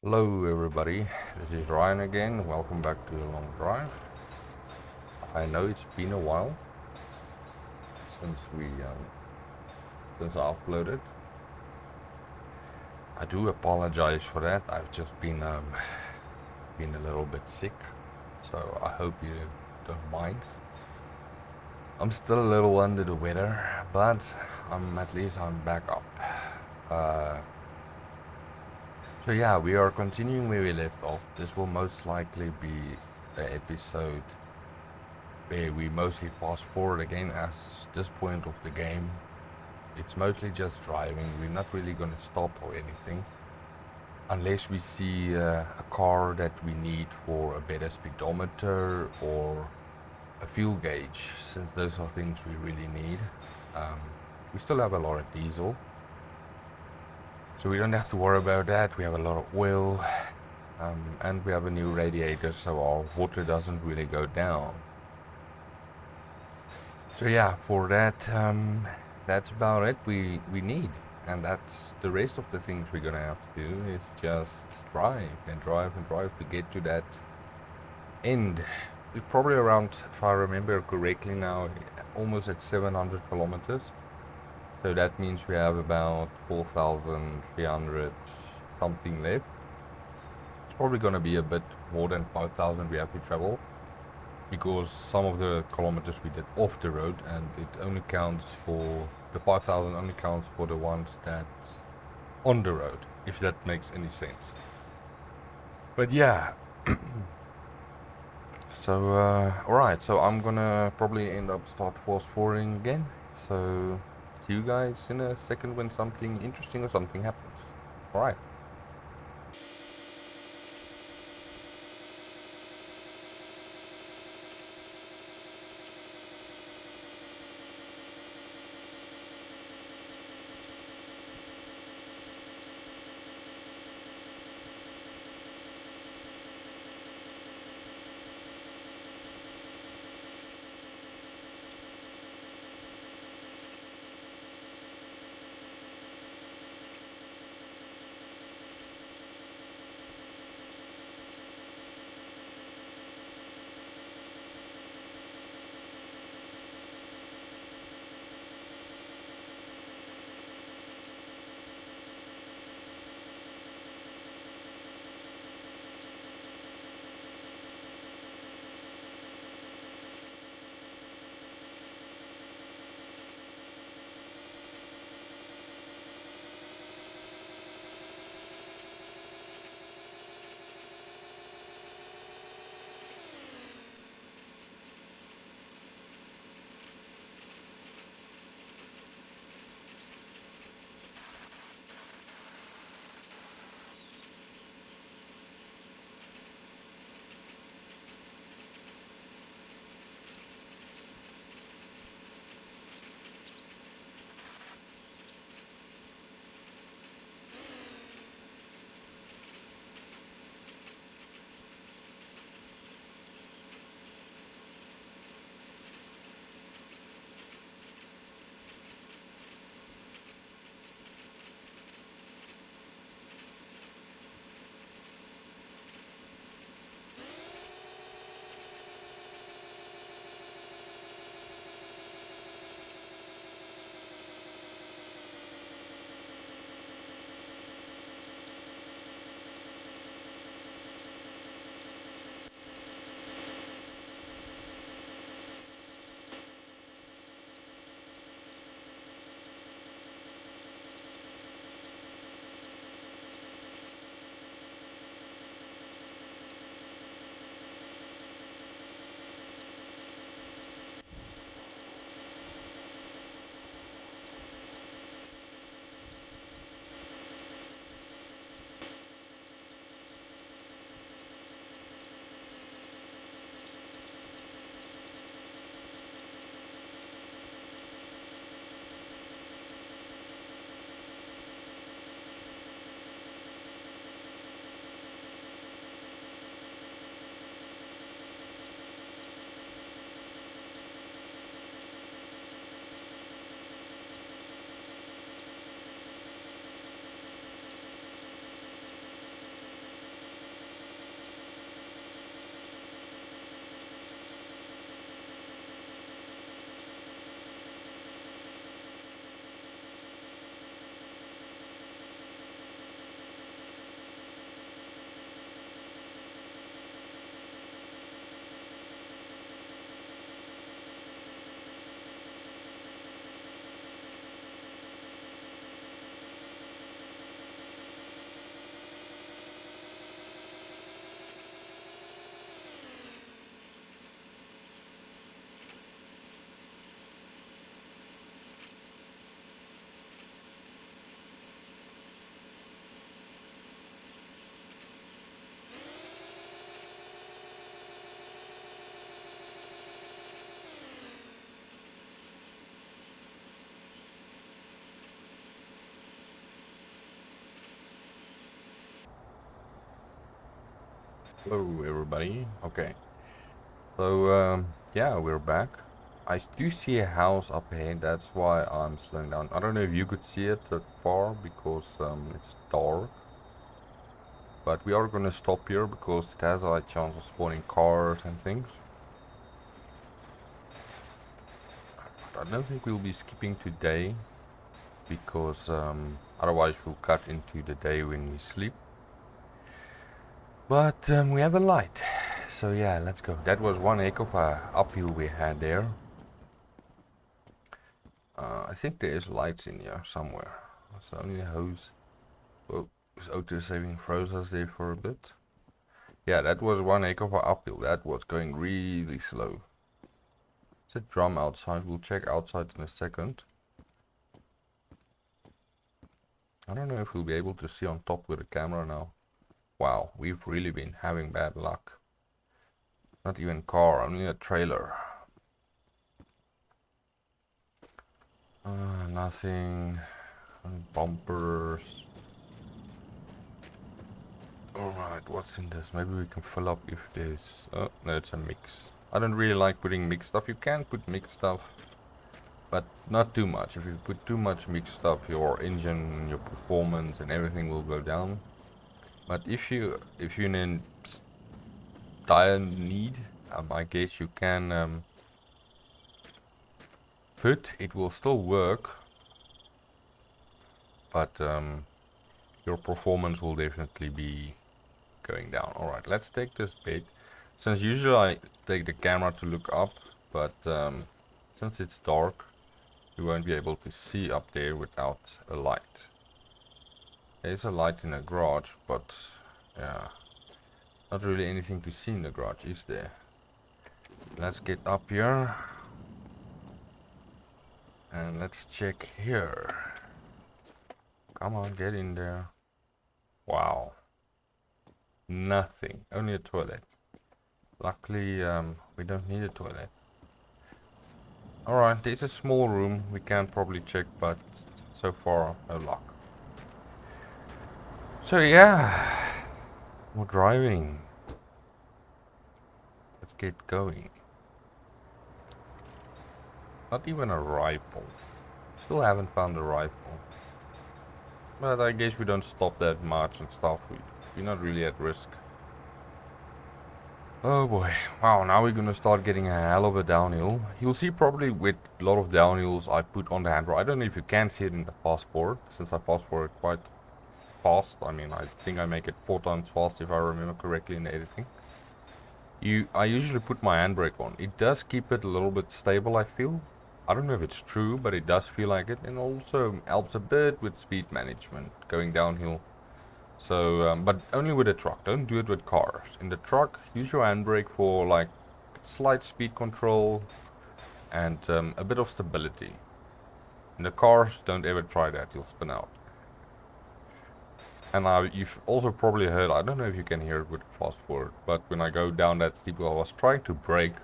Hello everybody, this is Ryan again. Welcome back to the long drive. I know it's been a while since I uploaded. I do apologize for that. I've just been a little bit sick, so I hope you don't mind. I'm still a little under the weather, but I'm back up. Uh, so yeah, we are continuing where we left off. This will most likely be the episode where we mostly fast forward again, as this point of the game it's mostly just driving. We're not really going to stop or anything unless we see a car that we need for a better speedometer or a fuel gauge, since those are things we really need. um, we still have a lot of diesel, so we don't have to worry about that. We have a lot of oil, and we have a new radiator, so our water doesn't really go down. So yeah, for that, that's about it. We need, and that's the rest of the things we're gonna have to do is just drive and drive and drive to get to that end. We're probably around, if I remember correctly now, almost at 700 kilometers. So that means we have about 4,300 something left. It's probably gonna be a bit more than 5,000 we have to travel, because some of the kilometers we did off the road, and it only counts for the 5,000 only counts for the ones that's on the road, if that makes any sense. But yeah, so alright, so I'm gonna probably end up start fast forwarding again. So see you guys in a second when something interesting or something happens. Alright. Hello, everybody. Okay, so yeah, we're back. I do see a house up ahead. That's why I'm slowing down. I don't know if you could see it that far because it's dark. But we are gonna stop here because it has a high chance of spawning cars and things. But I don't think we'll be skipping today because otherwise we'll cut into the day when we sleep. But we have a light. So yeah, let's go. That was one heck of a uphill we had there. I think there is lights in here somewhere. It's only a hose. Oh, this auto saving froze us there for a bit. Yeah, that was one heck of a uphill. That was going really slow. It's a drum outside. We'll check outside in a second. I don't know if we'll be able to see on top with the camera now. Wow, we've really been having bad luck. Not even car, only a trailer. Nothing. Bumpers. Alright, what's in this? Maybe we can fill up if there's... Oh, no, it's a mix. I don't really like putting mixed stuff. You can put mixed stuff, but not too much. If you put too much mixed stuff, your engine, your performance and everything will go down. But if you in dire need, I guess you can put, it will still work, but your performance will definitely be going down. Alright, let's take this bait. Since usually I take the camera to look up, but since it's dark, you won't be able to see up there without a light. There's a light in the garage, but yeah, not really anything to see in the garage, is there? Let's get up here. And let's check here. Come on, get in there. Wow. Nothing. Only a toilet. Luckily, we don't need a toilet. Alright, it's a small room. We can probably check, but so far, no luck. So yeah, more driving. Let's get going. Not even a rifle. Still haven't found a rifle. But I guess we don't stop that much and stuff. We're not really at risk. Oh boy, wow, now we're gonna start getting a hell of a downhill. You'll see probably with a lot of downhills I put on the handle. I don't know if you can see it in the fast forward, since I fast forward quite fast. I mean, I think I make it 4 times fast if I remember correctly in the editing. I usually put my handbrake on. It does keep it a little bit stable, I feel. I don't know if it's true, but it does feel like it, and also helps a bit with speed management going downhill. So, but only with a truck. Don't do it with cars. In the truck, use your handbrake for like slight speed control and a bit of stability. In the cars, don't ever try that. You'll spin out. And you've also probably heard, I don't know if you can hear it with fast forward, but when I go down that steep hill, I was trying to brake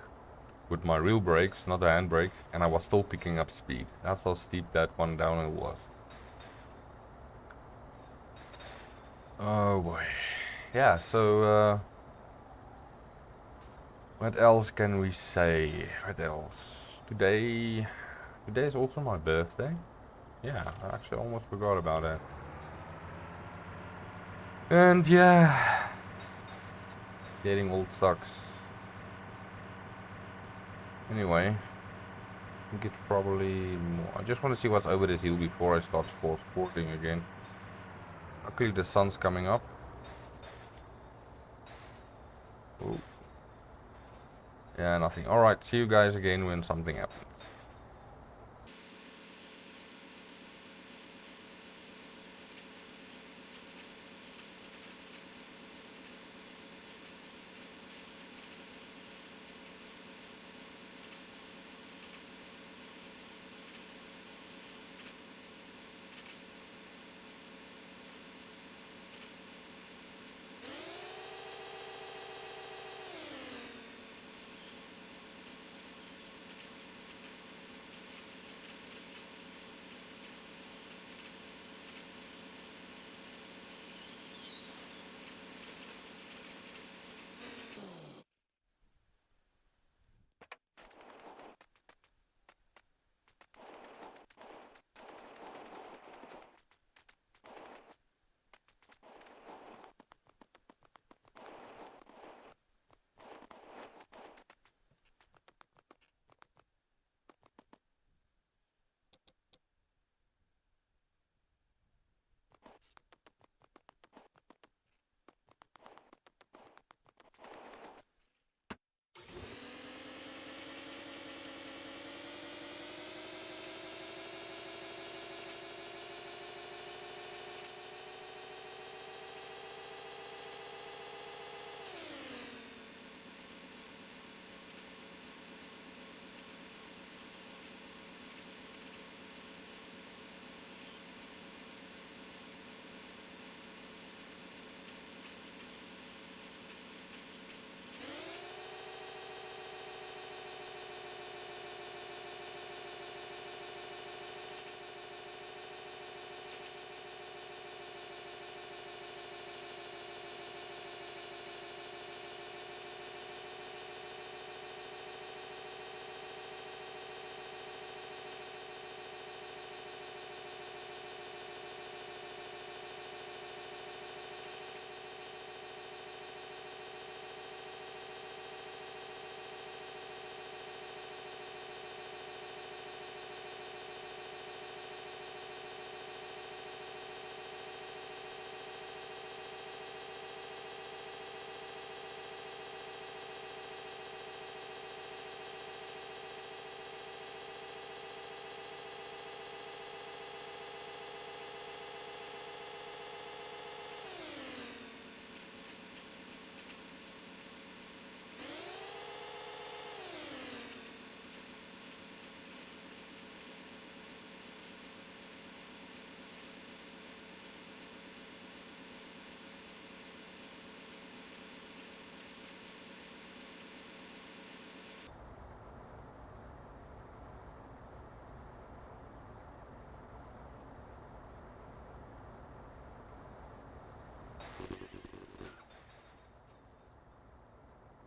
with my real brakes, not the handbrake, and I was still picking up speed. That's how steep that one downhill was. Oh boy. Yeah, so what else can we say? What else? Today is also my birthday. Yeah, I actually almost forgot about that. And yeah, getting old sucks. Anyway, I think it's probably more. I just want to see what's over this hill before I start sporting again. Luckily the sun's coming up. Ooh. Yeah, nothing. Alright, see you guys again when something happens.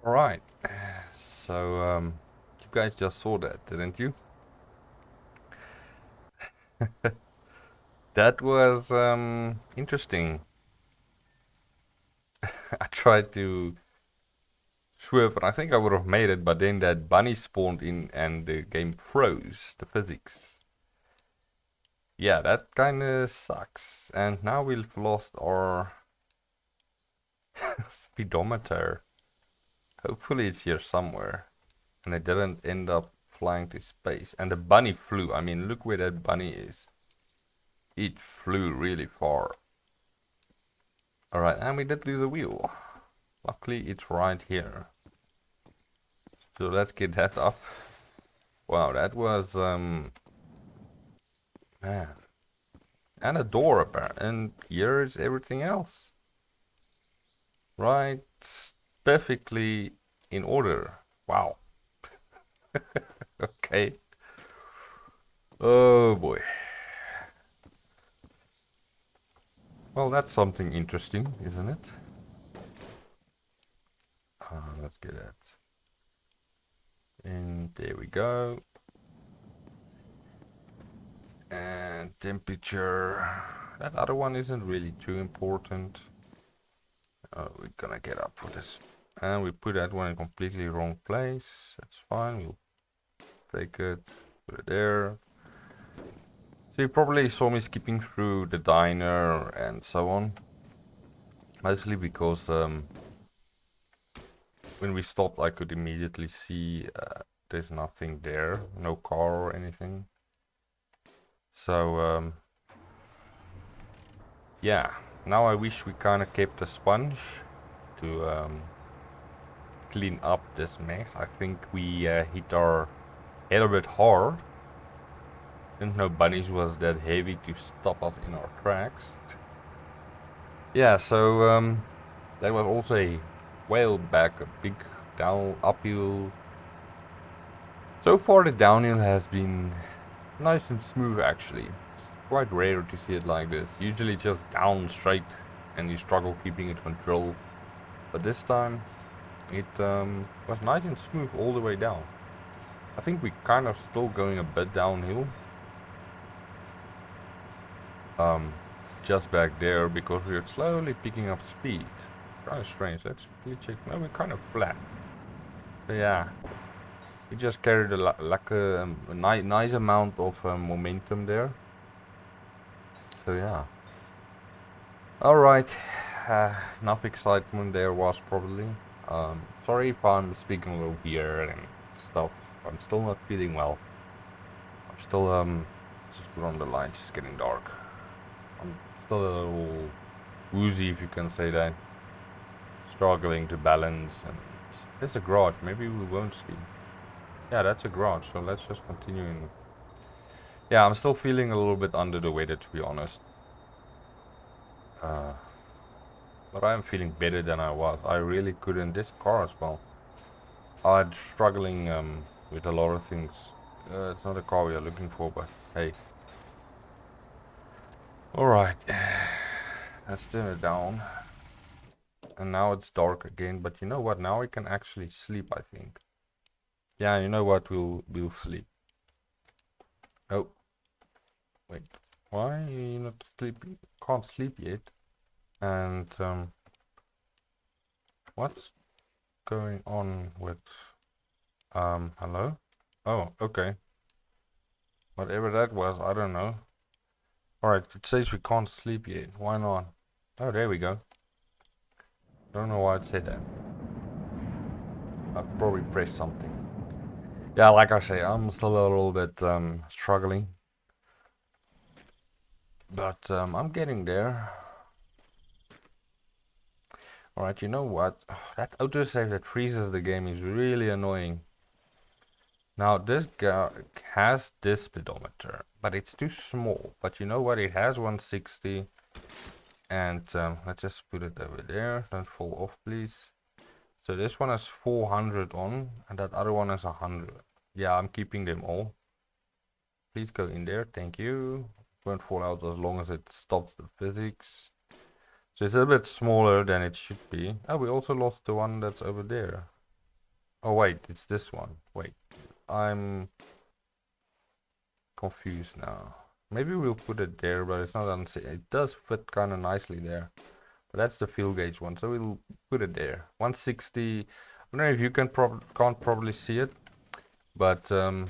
Alright, so you guys just saw that, didn't you? That was interesting. I tried to swim and I think I would have made it, but then that bunny spawned in and the game froze, the physics. Yeah, that kinda sucks. And now we've lost our speedometer. Hopefully it's here somewhere. And it didn't end up flying to space. And the bunny flew. I mean, look where that bunny is. It flew really far. Alright, and we did lose a wheel. Luckily, it's right here. So let's get that up. Wow, that was, man. And a door apparently. And here is everything else. Right, perfectly in order. Wow. Okay. Oh boy. Well, that's something interesting, isn't it? Let's get that. And there we go. And temperature. That other one isn't really too important. We're gonna get up for this. And we put that one in completely wrong place. That's fine. We'll take it, put it there. So you probably saw me skipping through the diner and so on. Mostly because when we stopped I could immediately see there's nothing there. No car or anything. So yeah, now I wish we kind of kept a sponge to clean up this mess. I think we hit our head a bit hard. Didn't know bunnies was that heavy to stop us in our tracks. Yeah, so that was also a while back, a big uphill. So far the downhill has been nice and smooth actually. It's quite rare to see it like this. Usually just down straight and you struggle keeping it control. But this time it was nice and smooth all the way down. I think we kind of still going a bit downhill. Just back there because we're slowly picking up speed. Kind of strange. Let's check. No, we're kind of flat. So yeah, we just carried a nice amount of momentum there. So yeah. All right. Enough excitement there was probably. Sorry if I'm speaking a little weird and stuff. I'm still not feeling well. I'm still just put on the light. It's getting dark. I'm still a little woozy, if you can say that. Struggling to balance, and there's a garage. Maybe we won't sleep. Yeah, that's a garage. So let's just continue. Yeah, I'm still feeling a little bit under the weather, to be honest. But I'm feeling better than I was. I really couldn't. This car as well. I'm struggling with a lot of things. It's not a car we are looking for, but hey. Alright. Let's turn it down. And now it's dark again, but you know what? Now we can actually sleep, I think. Yeah, you know what? We'll sleep. Oh. Wait. Why are you not sleeping? Can't sleep yet. And what's going on with hello? Oh, okay. Whatever that was, I don't know. Alright, it says we can't sleep yet. Why not? Oh, there we go. Don't know why it said that. I probably pressed something. Yeah, like I say, I'm still a little bit struggling. But I'm getting there. Alright, you know what? That autosave that freezes the game is really annoying. Now this guy has this speedometer, but it's too small. But you know what? It has 160. And let's just put it over there. Don't fall off, please. So this one has 400 on, and that other one has 100. Yeah, I'm keeping them all. Please go in there. Thank you. Won't fall out as long as it stops the physics. So it's a bit smaller than it should be. Oh, we also lost the one that's over there. Oh wait, it's this one. Wait, I'm confused now. Maybe we'll put it there, but it's not unsafe. It does fit kind of nicely there. But that's the fuel gauge one, so we'll put it there. 160. I don't know if you can't probably see it, but I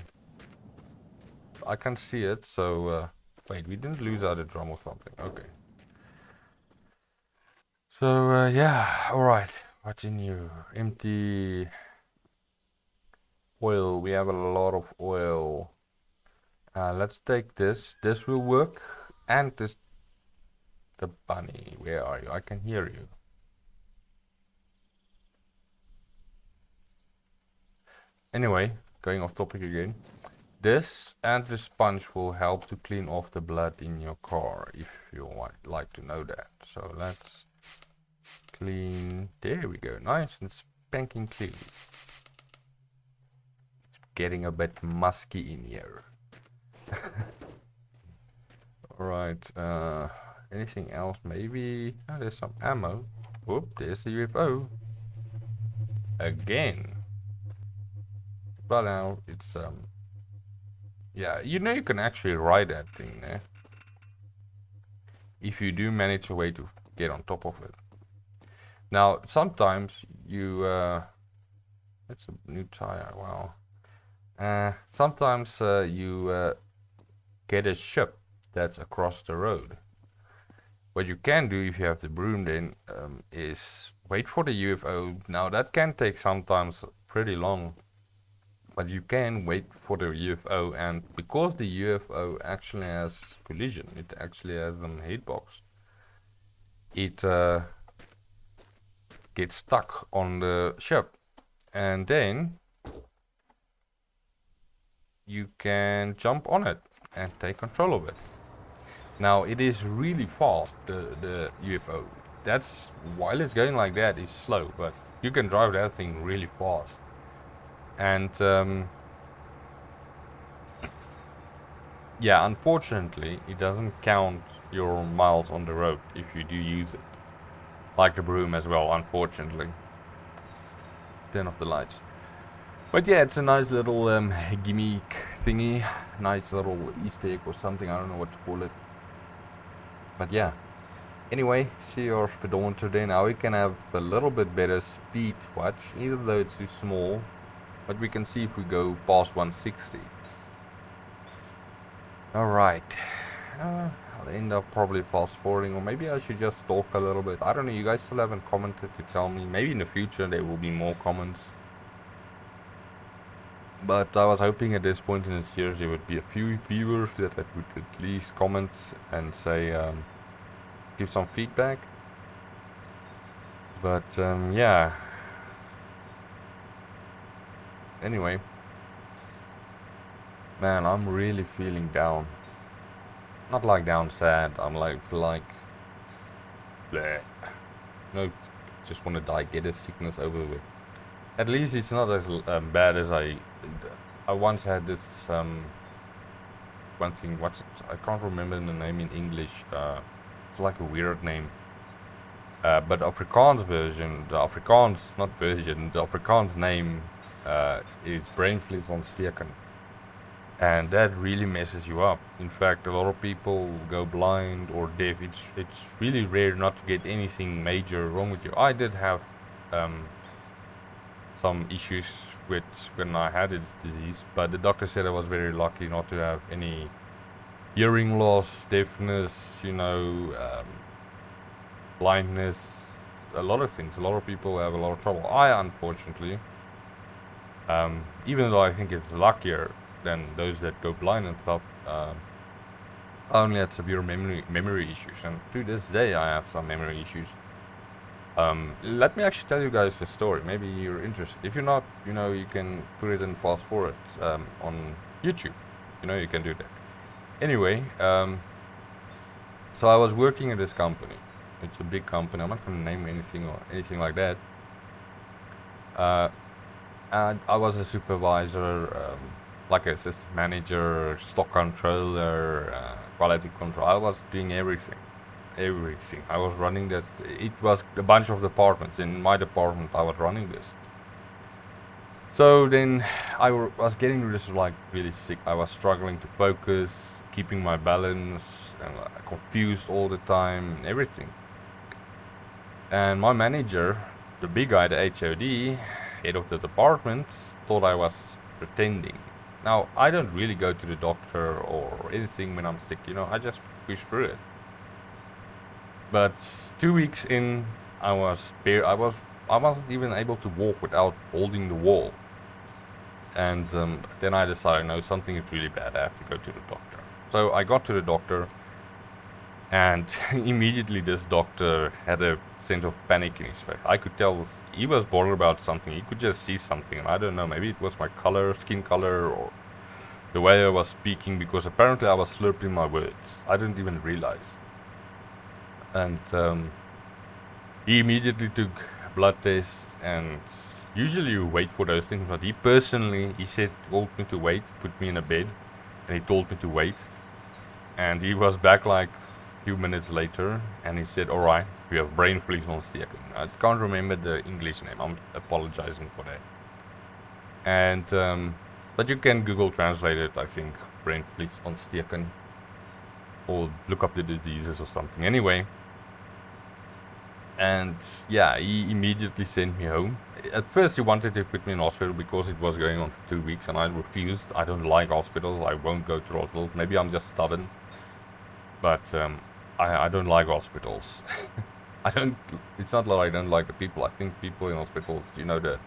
can see it. So wait, we didn't lose out a drum or something. Okay. So yeah, all right. What's in you? Empty oil. We have a lot of oil. Let's take this. This will work, and this. The bunny. Where are you? I can hear you. Anyway, going off topic again. This and the sponge will help to clean off the blood in your car if you like to know that. So let's clean. There we go. Nice and spanking clean. Getting a bit musky in here. Alright. Anything else? Maybe. Oh, there's some ammo. Whoop, there's the UFO. Again. But now it's yeah, you know you can actually ride that thing, eh? If you do manage a way to get on top of it. Now, sometimes you, that's a new tire, wow. Sometimes you get a ship that's across the road. What you can do if you have the broom then is wait for the UFO. Now that can take sometimes pretty long. But you can wait for the UFO, and because the UFO actually has collision, it actually has a hitbox, it gets stuck on the ship, and then you can jump on it and take control of it. Now it is really fast, the UFO. That's, while it's going like that, it's slow, but you can drive that thing really fast. And yeah, unfortunately, it doesn't count your miles on the road if you do use it. Like the broom as well, unfortunately. Turn off the lights. But yeah, it's a nice little gimmick thingy. Nice little Easter egg or something, I don't know what to call it. But yeah. Anyway, see your speedometer there. Now we can have a little bit better speed watch, even though it's too small. But we can see if we go past 160. Alright. I'll end up probably fast forwarding, or maybe I should just talk a little bit. I don't know, you guys still haven't commented to tell me. Maybe in the future there will be more comments. But I was hoping at this point in the series there would be a few viewers that would at least comment and say, give some feedback. But yeah. Anyway. Man, I'm really feeling down. Not like down sad, I'm like, bleh. No, just want to die, get this sickness over with. At least it's not as bad as I once had this one thing, I can't remember the name in English, it's like a weird name. But Afrikaans version, the Afrikaans name is brainvliesontsteking. And that really messes you up. In fact, a lot of people go blind or deaf. It's really rare not to get anything major wrong with you. I did have some issues with when I had this disease, but the doctor said I was very lucky not to have any hearing loss, deafness, you know, blindness, a lot of things. A lot of people have a lot of trouble. I, unfortunately, even though I think it's luckier than those that go blind and stuff, I only had severe memory issues, and to this day I have some memory issues. Let me actually tell you guys the story. Maybe you're interested. If you're not, you know, you can put it in fast forward on YouTube. You know, you can do that. Anyway, so I was working at this company. It's a big company. I'm not going to name anything or anything like that. And I was a supervisor, like an assistant manager, stock controller, quality control. I was doing everything. I was running that. It was a bunch of departments. In my department, I was running this. So then was getting just like really sick. I was struggling to focus, keeping my balance, and confused all the time, and everything. And my manager, the big guy, the HOD, head of the department, thought I was pretending. Now, I don't really go to the doctor or anything when I'm sick, I just push through it. But 2 weeks in, I wasn't even able to walk without holding the wall. And then I decided, no, something is really bad. I have to go to the doctor. So I got to the doctor, and immediately this doctor had a sense of panic in his face. I could tell he was bothered about something. He could just see something, and I don't know, maybe it was my skin color, or the way I was speaking, because apparently I was slurping my words. I didn't even realize. And he immediately took blood tests, and usually you wait for those things, but he told me to wait, put me in a bed, and he told me to wait. And he was back like a few minutes later, and he said, alright, we have brainvliesontsteking. I can't remember the English name, I'm apologizing for that. And, but you can Google translate it, I think, brainvliesontsteking, or look up the diseases or something. Anyway, and yeah, he immediately sent me home. At first he wanted to put me in hospital because it was going on for 2 weeks, and I refused. I don't like hospitals. I won't go to hospitals. Maybe I'm just stubborn, but I don't like hospitals. It's not that I don't like the people. I think people in hospitals, the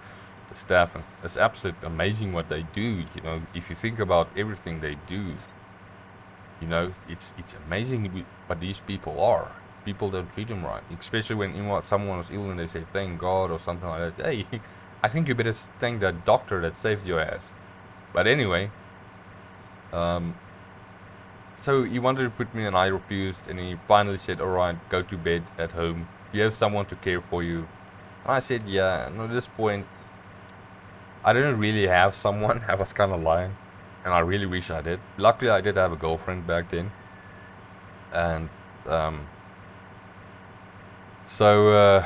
staff, and it's absolutely amazing what they do. If you think about everything they do, it's amazing what these people are. People don't treat them right, especially when someone is ill and they say thank God or something like that. Hey, I think you better thank that doctor that saved your ass. But anyway, so he wanted to put me, and I refused, and he finally said, alright, go to bed at home. You have someone to care for you. And I said, yeah, and at this point, I didn't really have someone. I was kind of lying, and I really wish I did. Luckily, I did have a girlfriend back then. And, so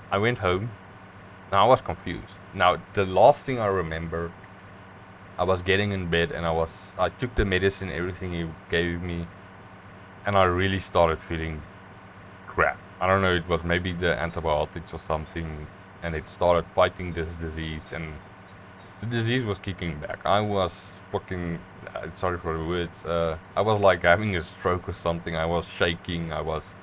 I went home. Now I was confused. Now the last thing I remember, I was getting in bed, and I took the medicine, everything he gave me, and I really started feeling crap. I don't know, it was maybe the antibiotics or something, and it started fighting this disease, and the disease was kicking back. I was fucking, sorry for the words, I was like having a stroke or something. I was shaking, I was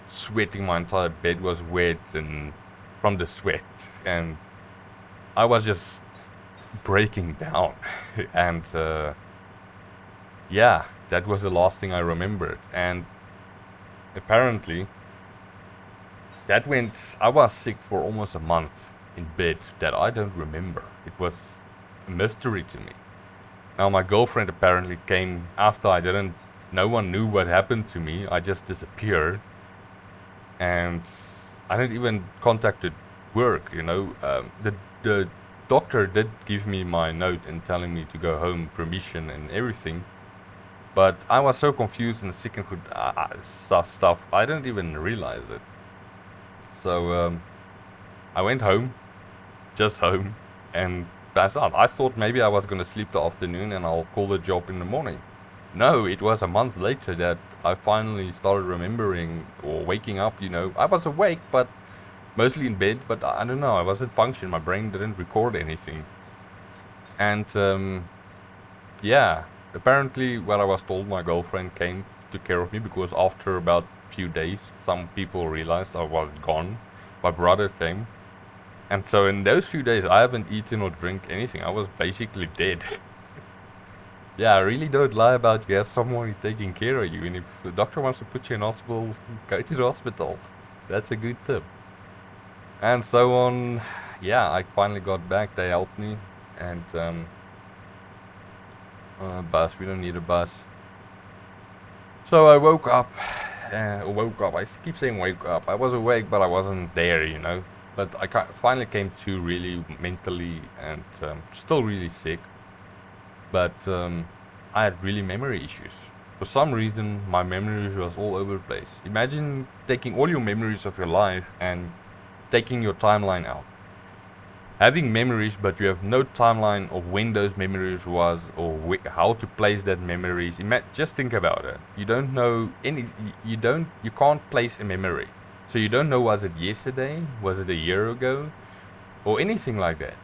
sweating, my entire bed was wet and from the sweat, and I was just breaking down. And yeah, that was the last thing I remembered. And apparently I was sick for almost a month in bed that I don't remember. It was a mystery to me. Now my girlfriend apparently came after no one knew what happened to me. I just disappeared. And I didn't even contact work, the doctor did give me my note and telling me to go home, permission and everything. But I was so confused and sick and could stuff, I didn't even realize it. So I went home, just home, and passed out. I thought maybe I was going to sleep the afternoon and I'll call the job in the morning. No, it was a month later that I finally started remembering or waking up, I was awake, but mostly in bed, but I don't know, I wasn't functioning, my brain didn't record anything. And yeah, apparently what I was told, my girlfriend came, took care of me, because after about a few days, some people realized I was gone. My brother came. And so in those few days, I haven't eaten or drink anything. I was basically dead. Yeah, I really don't lie about you have someone taking care of you. And if the doctor wants to put you in hospital, go to the hospital. That's a good tip. And so on, yeah, I finally got back. They helped me. And, bus, we don't need a bus. So I woke up. I keep saying wake up. I was awake, but I wasn't there, But I finally came to really mentally, and still really sick. But I had really memory issues. For some reason, my memory was all over the place. Imagine taking all your memories of your life and taking your timeline out. having memories, but you have no timeline of when those memories was or how to place that memories. Just think about it. You don't know any. You can't place a memory, so you don't know, was it yesterday, was it a year ago, or anything like that.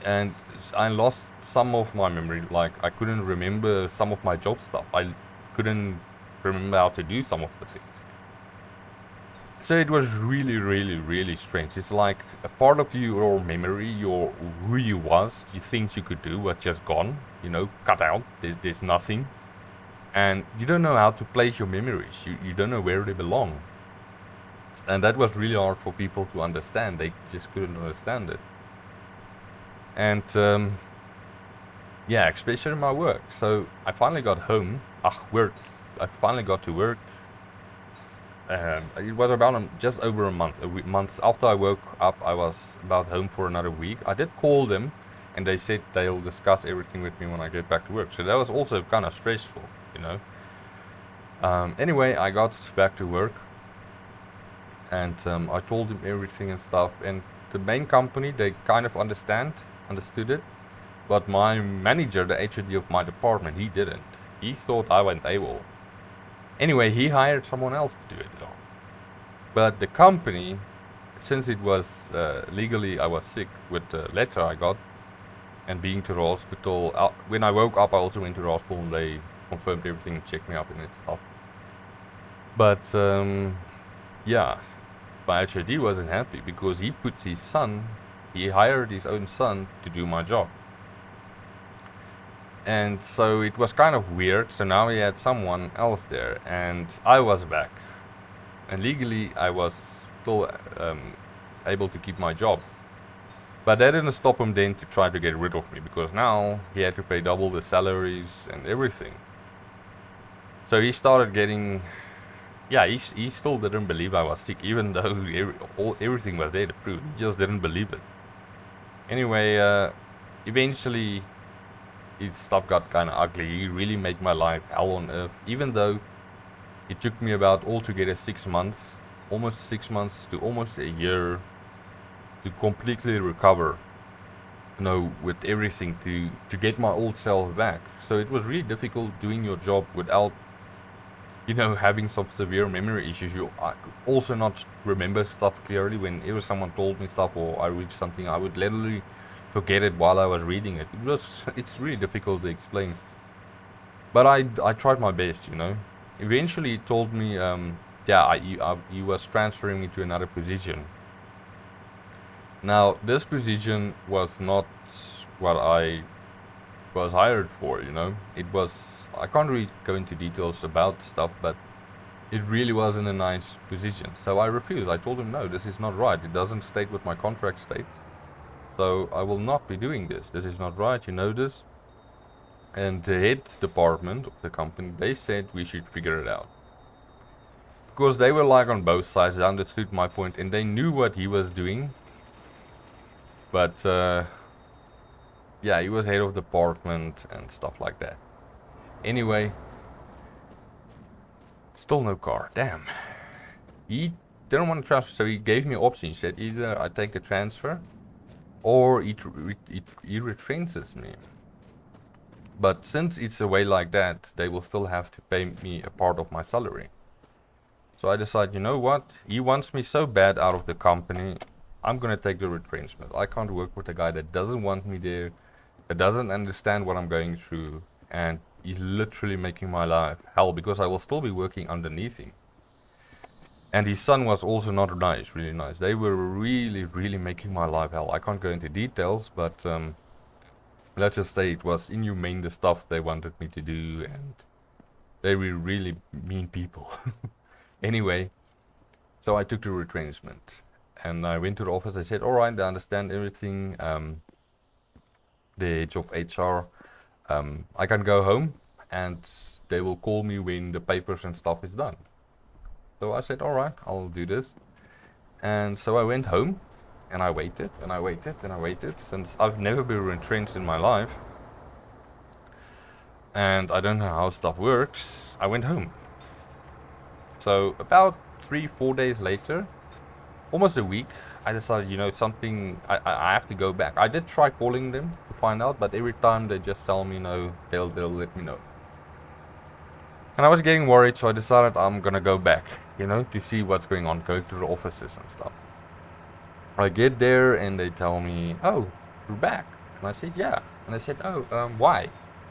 And I lost some of my memory. Like I couldn't remember some of my job stuff. I couldn't remember how to do some of the things. So it was really, really, really strange. It's like a part of your memory, your who you was, the things you could do, was just gone. Cut out. There's nothing, and you don't know how to place your memories. You don't know where they belong, and that was really hard for people to understand. They just couldn't understand it, and yeah, especially in my work. So I finally got home. Work. I finally got to work. It was about just over a month. Month after I woke up, I was about home for another week. I did call them, and they said they'll discuss everything with me when I get back to work. So that was also kind of stressful, you know. Anyway, I got back to work, and I told them everything and stuff. And the main company, they kind of understood it, but my manager, the HOD of my department, he didn't. He thought I went AWOL. Anyway, he hired someone else to do it all. But the company, since it was legally I was sick with the letter I got and being to the hospital, when I woke up I also went to the hospital and they confirmed everything and checked me up and it's up. But yeah, my HOD wasn't happy because he hired his own son to do my job. And so it was kind of weird. So now he had someone else there, and I was back. And legally, I was still able to keep my job. But that didn't stop him then to try to get rid of me, because now he had to pay double the salaries and everything. So he started getting... Yeah, he still didn't believe I was sick, even though everything was there to prove. He just didn't believe it. Anyway, eventually... stuff got kind of ugly. He really made my life hell on earth, even though it took me about altogether 6 months, almost 6 months to almost a year to completely recover, with everything to get my old self back. So it was really difficult doing your job without, having some severe memory issues. I could also not remember stuff clearly. Whenever someone told me stuff or I read something, I would literally forget it while I was reading it. It's really difficult to explain. But I tried my best, Eventually he told me, he was transferring me to another position. Now, this position was not what I was hired for, It was, I can't really go into details about stuff, but it really wasn't a nice position. So I refused. I told him, no, this is not right. It doesn't state what my contract states. So I will not be doing this. This is not right, you know this. And the head department of the company, they said we should figure it out. Because they were like on both sides, they understood my point and they knew what he was doing. But yeah, he was head of department and stuff like that. Anyway, still no car, damn. He didn't want to transfer, so he gave me options. He said either I take the transfer or he retrenches me. But since it's a way like that, they will still have to pay me a part of my salary. So I decided, you know what? He wants me so bad out of the company, I'm gonna take the retrenchment. I can't work with a guy that doesn't want me there, that doesn't understand what I'm going through, and he's literally making my life hell because I will still be working underneath him. And his son was also not nice, really nice. They were really, really making my life hell. I can't go into details, but let's just say it was inhumane, the stuff they wanted me to do, and they were really mean people. Anyway, so I took the retrenchment, and I went to the office. I said, all right, I understand everything. The head of HR, I can go home, and they will call me when the papers and stuff is done. So I said, all right, I'll do this. And so I went home, and I waited, and I waited, and I waited, since I've never been retrenched in my life. And I don't know how stuff works. I went home. So about 3-4 days later, almost a week, I decided, something, I have to go back. I did try calling them to find out, but every time they just tell me no, they'll let me know. And I was getting worried, so I decided I'm gonna go back, to see what's going on, go to the offices and stuff. I get there and they tell me, oh, you're back. And I said, yeah. And they said, oh, why?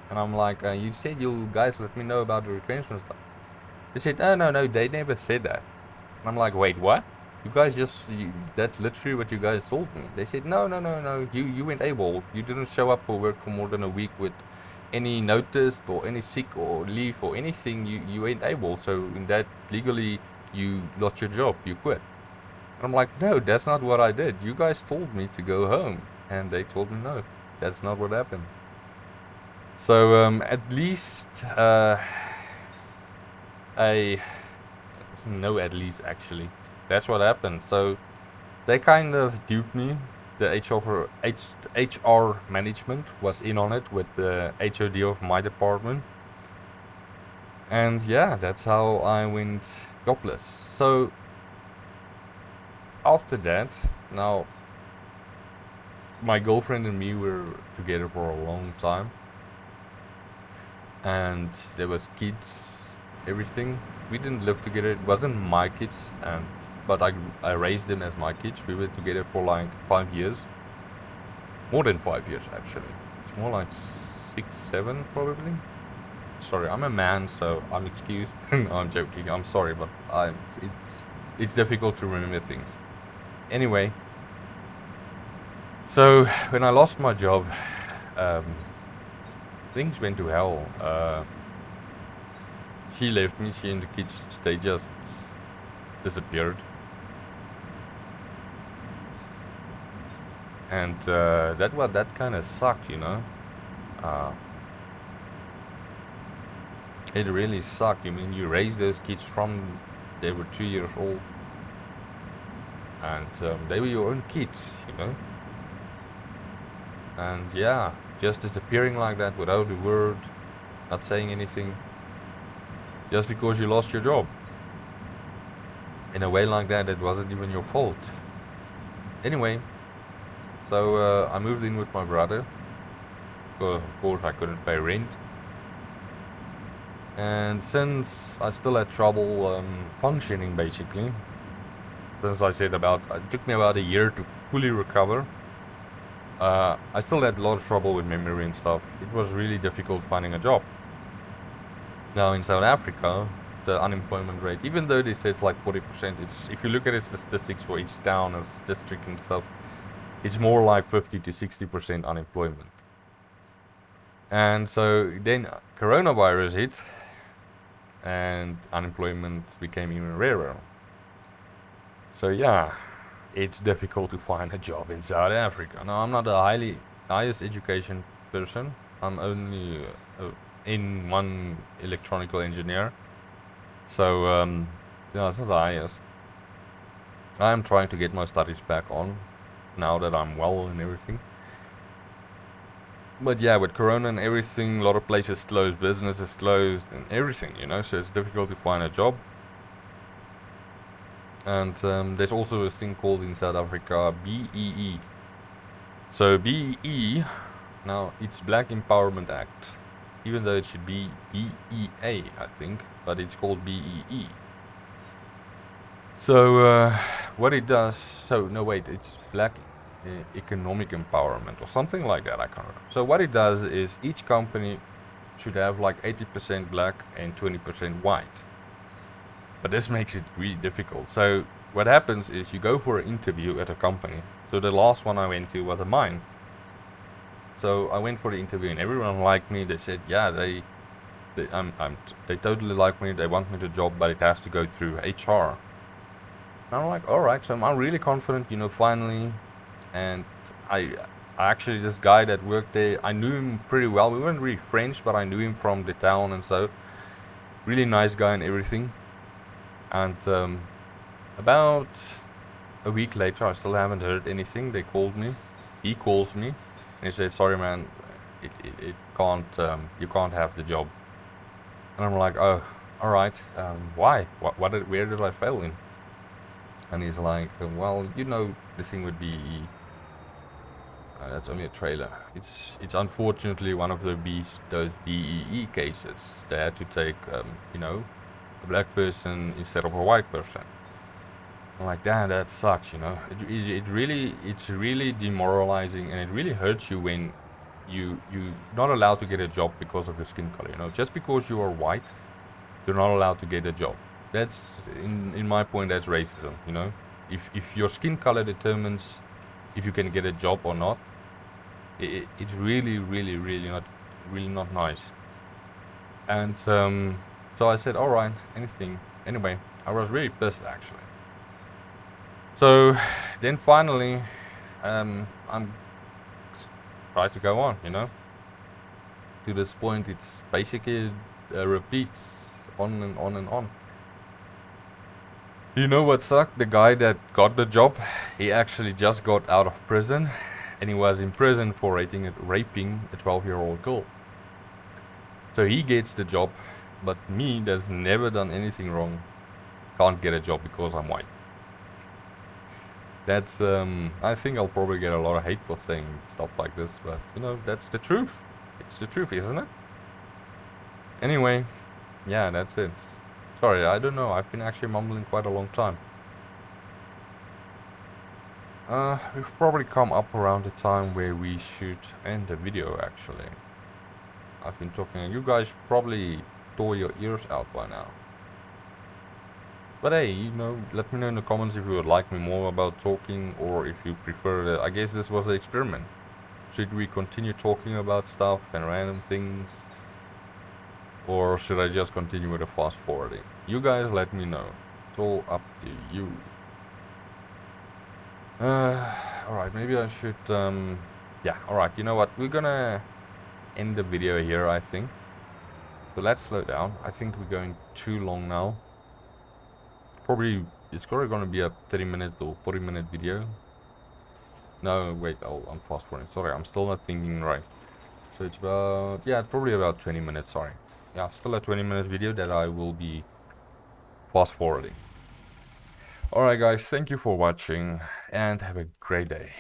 And I'm like, you said you guys let me know about the retrenchment stuff. They said, oh, no, they never said that. And I'm like, wait, what? You guys that's literally what you guys told me. They said, no, you went AWOL. You didn't show up for work for more than a week with any notice or any sick or leave or anything. You went AWOL. So in that, legally, you lost your job. You quit. And I'm like, no, that's not what I did. You guys told me to go home. And they told me, no, that's not what happened. So at least at least actually. That's what happened. So they kind of duped me. The HR management was in on it with the HOD of my department. And yeah, that's how I went jobless. So after that, now my girlfriend and me were together for a long time. And there was kids, everything. We didn't live together. It wasn't my kids, but I raised them as my kids. We were together for like 5 years. More than 5 years, actually. It's more like 6, 7, probably. Sorry, I'm a man, so I'm excused. No, I'm joking. I'm sorry, but it's difficult to remember things. Anyway, so when I lost my job, things went to hell. She left me. She and the kids, they just disappeared. And that kind of sucked, It really sucked. I mean, you raised those kids from they were 2 years old, and they were your own kids, And yeah, just disappearing like that without a word, not saying anything, just because you lost your job. In a way like that, it wasn't even your fault. Anyway, so I moved in with my brother, because of course I couldn't pay rent. And since I still had trouble functioning, basically, since I said it took me about a year to fully recover, I still had a lot of trouble with memory and stuff. It was really difficult finding a job. Now in South Africa, the unemployment rate, even though they say it's like 40%, if you look at the statistics for each town and district and stuff, it's more like 50 to 60% unemployment. And so then coronavirus hit, and unemployment became even rarer. So yeah, it's difficult to find a job in South Africa. Now, I'm not a highest education person. I'm only in one electronical engineer. So yeah, it's not the highest. I'm trying to get my studies back on now that I'm well and everything. But yeah, with Corona and everything, a lot of places closed, businesses closed, and everything, so it's difficult to find a job. And there's also a thing called in South Africa BEE. So BEE, now it's Black Empowerment Act, even though it should be BEA, I think, but it's called BEE. So what it does, it's Black Economic Empowerment or something like that, I can't remember. So what it does is each company should have like 80% black and 20% white. But this makes it really difficult. So what happens is you go for an interview at a company. So the last one I went to was a mine. So I went for the interview and everyone liked me. They said, yeah, they totally like me. They want me to job, but it has to go through HR. And I'm like, all right. So I'm really confident, finally. And I actually, this guy that worked there, I knew him pretty well. We weren't really friends, but I knew him from the town, and so really nice guy and everything. And about a week later, I still haven't heard anything. They called me. He calls me, and he said, sorry man, it can't, you can't have the job. And I'm like, oh, all right. Why? Where did I fail in? And he's like, well, you know, the thing with BEE, that's only a trailer. It's unfortunately one of those BEE cases. They had to take, you know, a black person instead of a white person. I'm like, damn, that sucks, you know. It's really demoralizing, and it really hurts you when you're not allowed to get a job because of your skin color. You know, just because you are white, you're not allowed to get a job. That's in my point, that's racism. You know, if your skin color determines if you can get a job or not, it's really not nice. And so I said, all right, anything. Anyway, I was really pissed actually. So then finally, I'm trying to go on, you know. To this point, it's basically repeats on and on and on. You know what sucked? The guy that got the job, he actually just got out of prison, and he was in prison for raping a 12-year-old girl. So he gets the job, but me, that's never done anything wrong, can't get a job because I'm white. That's I think I'll probably get a lot of hate for saying stuff like this, but you know, that's the truth. It's the truth, isn't it? Anyway, yeah, that's it. Sorry, I don't know, I've been actually mumbling quite a long time. We've probably come up around the time where we should end the video actually. I've been talking and you guys probably tore your ears out by now. But hey, you know, let me know in the comments if you would like me more about talking, or if you prefer the, I guess this was an experiment. Should we continue talking about stuff and random things? Or should I just continue with the fast forwarding? You guys let me know. It's all up to you. Alright, maybe I should, yeah, alright, you know what? We're gonna end the video here, I think. So let's slow down. I think we're going too long now. Probably, it's probably gonna be a 30-minute or 40-minute video. No, wait, I'm fast forwarding. Sorry, I'm still not thinking right. So it's about, yeah, probably about 20 minutes, sorry. Yeah, still a 20-minute video that I will be fast forwarding. Alright guys, thank you for watching and have a great day.